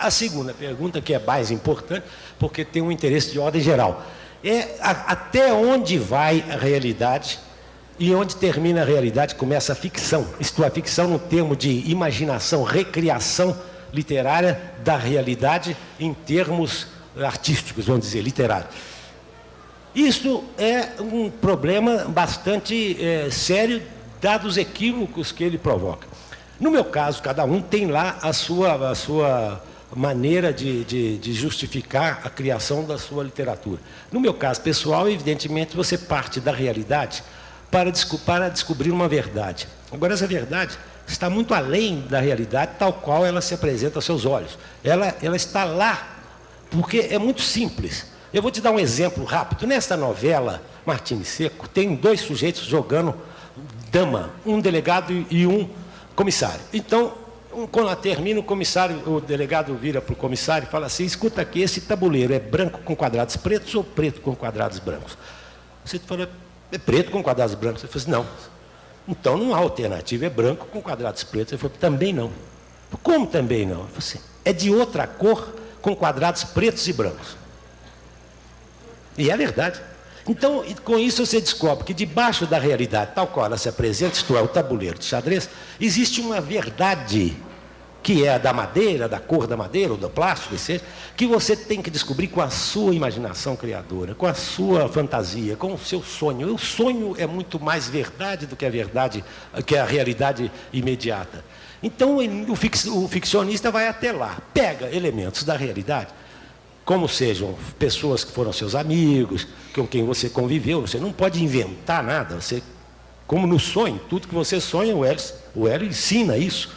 A segunda pergunta, que é mais importante, porque tem um interesse de ordem geral, é até onde vai a realidade e onde termina a realidade começa a ficção. Isto é, a ficção no termo de imaginação, recriação literária da realidade em termos artísticos, vamos dizer, literários. Isso é um problema bastante sério, dados os equívocos que ele provoca. No meu caso, cada um tem lá a sua maneira de justificar a criação da sua literatura. No meu caso pessoal, evidentemente, você parte da realidade para descobrir uma verdade. Agora, essa verdade está muito além da realidade tal qual ela se apresenta aos seus olhos. Ela está lá, porque é muito simples. Eu vou te dar um exemplo rápido. Nesta novela, Martins Seco, tem dois sujeitos jogando dama, um delegado e um comissário. Então, quando ela termina, o delegado vira para o comissário e fala assim: escuta aqui, esse tabuleiro é branco com quadrados pretos ou preto com quadrados brancos? Você fala: é preto com quadrados brancos. Ele falou assim: não. Então não há alternativa, é branco com quadrados pretos. Ele falou: também não. Como também não? Ele falou assim: é de outra cor com quadrados pretos e brancos. E é verdade. Então, com isso você descobre que debaixo da realidade, tal qual ela se apresenta, isto é, o tabuleiro de xadrez, existe uma verdade, que é a da madeira, da cor da madeira, ou do plástico, que você tem que descobrir com a sua imaginação criadora, com a sua fantasia, com o seu sonho. O sonho é muito mais verdade do que a verdade, que a realidade imediata. Então, o ficcionista vai até lá, pega elementos da realidade, como sejam pessoas que foram seus amigos, com quem você conviveu. Você não pode inventar nada. Você, como no sonho, tudo que você sonha, o Hélio ensina isso.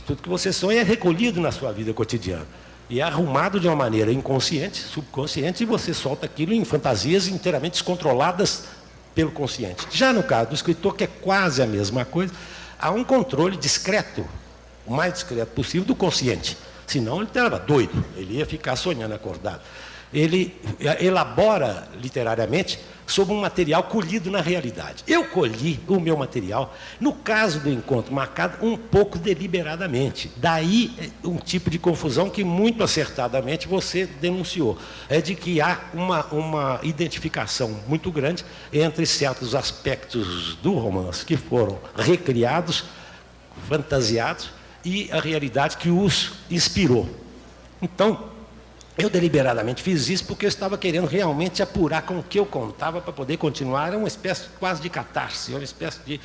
Tudo que você sonha é recolhido na sua vida cotidiana. E é arrumado de uma maneira inconsciente, subconsciente, e você solta aquilo em fantasias inteiramente descontroladas pelo consciente. Já no caso do escritor, que é quase a mesma coisa, há um controle discreto, o mais discreto possível, do consciente. Senão ele estava doido, ele ia ficar sonhando acordado. Ele elabora literariamente sobre um material colhido na realidade. Eu colhi o meu material, no caso do Encontro Marcado, um pouco deliberadamente. Daí um tipo de confusão que muito acertadamente você denunciou. É de que há uma identificação muito grande entre certos aspectos do romance que foram recriados, fantasiados, e a realidade que os inspirou. Então, eu deliberadamente fiz isso porque eu estava querendo realmente apurar com o que eu contava para poder continuar. Era uma espécie quase de catarse, uma espécie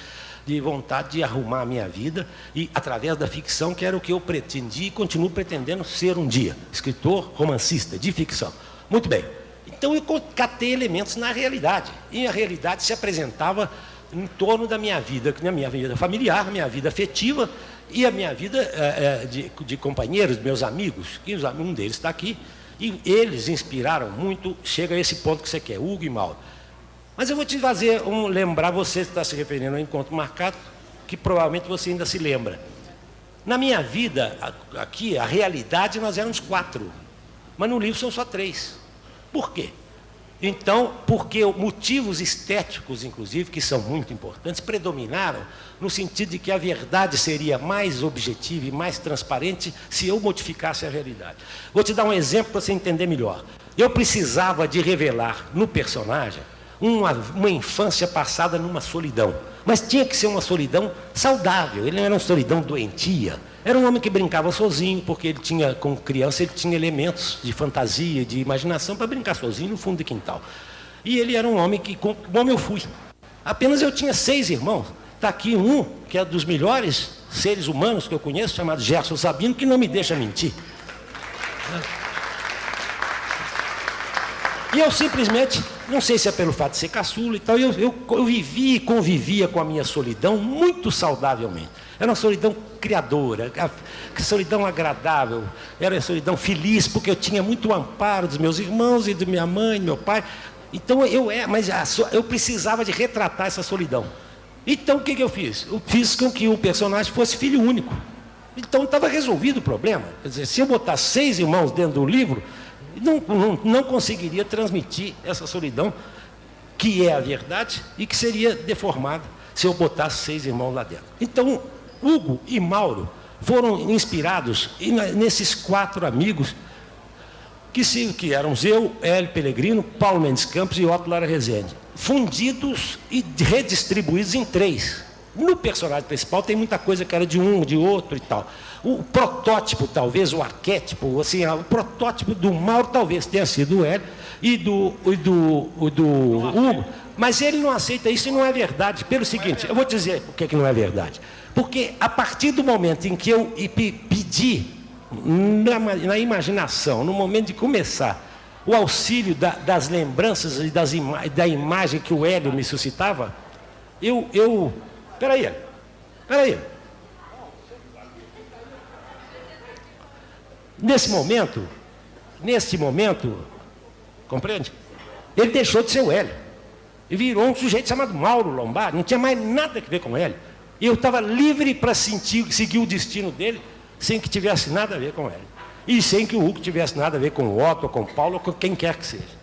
de vontade de arrumar a minha vida, e através da ficção, que era o que eu pretendi e continuo pretendendo ser um dia, escritor, romancista, de ficção. Muito bem. Então eu catei elementos na realidade, e a realidade se apresentava em torno da minha vida familiar, minha vida afetiva, e a minha vida de companheiros, meus amigos, que um deles está aqui, e eles inspiraram muito. Chega a esse ponto que você quer, Hugo e Mauro. Mas eu vou te fazer lembrar, você está se referindo ao Encontro Marcado, que provavelmente você ainda se lembra. Na minha vida, aqui, a realidade, nós éramos 4, mas no livro são só 3. Por quê? Então, porque motivos estéticos, inclusive, que são muito importantes, predominaram no sentido de que a verdade seria mais objetiva e mais transparente se eu modificasse a realidade. Vou te dar um exemplo para você entender melhor. Eu precisava de revelar no personagem uma infância passada numa solidão, mas tinha que ser uma solidão saudável. Ele não era uma solidão doentia. Era um homem que brincava sozinho, porque ele tinha, como criança, ele tinha elementos de fantasia, de imaginação para brincar sozinho no fundo do quintal. E ele era um homem que, como eu fui. Apenas eu tinha 6 irmãos. Está aqui um, que é dos melhores seres humanos que eu conheço, chamado Gerson Sabino, que não me deixa mentir. E eu simplesmente, não sei se é pelo fato de ser caçula e tal, eu vivia e convivia com a minha solidão muito saudavelmente. Era uma solidão criadora, solidão agradável, era uma solidão feliz, porque eu tinha muito amparo dos meus irmãos e de minha mãe, do meu pai. Então eu precisava de retratar essa solidão. Então o que eu fiz? Eu fiz com que o personagem fosse filho único. Então estava resolvido o problema. Quer dizer, se eu botar 6 irmãos dentro do livro, não conseguiria transmitir essa solidão, que é a verdade, e que seria deformada se eu botasse 6 irmãos lá dentro. Então, Hugo e Mauro foram inspirados nesses 4 amigos, que eram eu, Hélio Pellegrino, Paulo Mendes Campos e Otto Lara Rezende, fundidos e redistribuídos em 3. No personagem principal tem muita coisa que era de um, de outro e tal. O protótipo, talvez, o arquétipo, assim, o protótipo do Mauro talvez tenha sido o Hélio e do Hugo, mas ele não aceita isso e não é verdade. Pelo seguinte, eu vou dizer por que não é verdade. Porque a partir do momento em que eu pedi, na imaginação, no momento de começar, o auxílio das lembranças e da imagem que o Hélio me suscitava, Peraí. Nesse momento, compreende? Ele deixou de ser o Hélio. E virou um sujeito chamado Mauro Lombardi, não tinha mais nada a ver com o Hélio. E eu estava livre para seguir o destino dele, sem que tivesse nada a ver com o Hélio. E sem que o Hugo tivesse nada a ver com o Otto, ou com o Paulo, ou com quem quer que seja.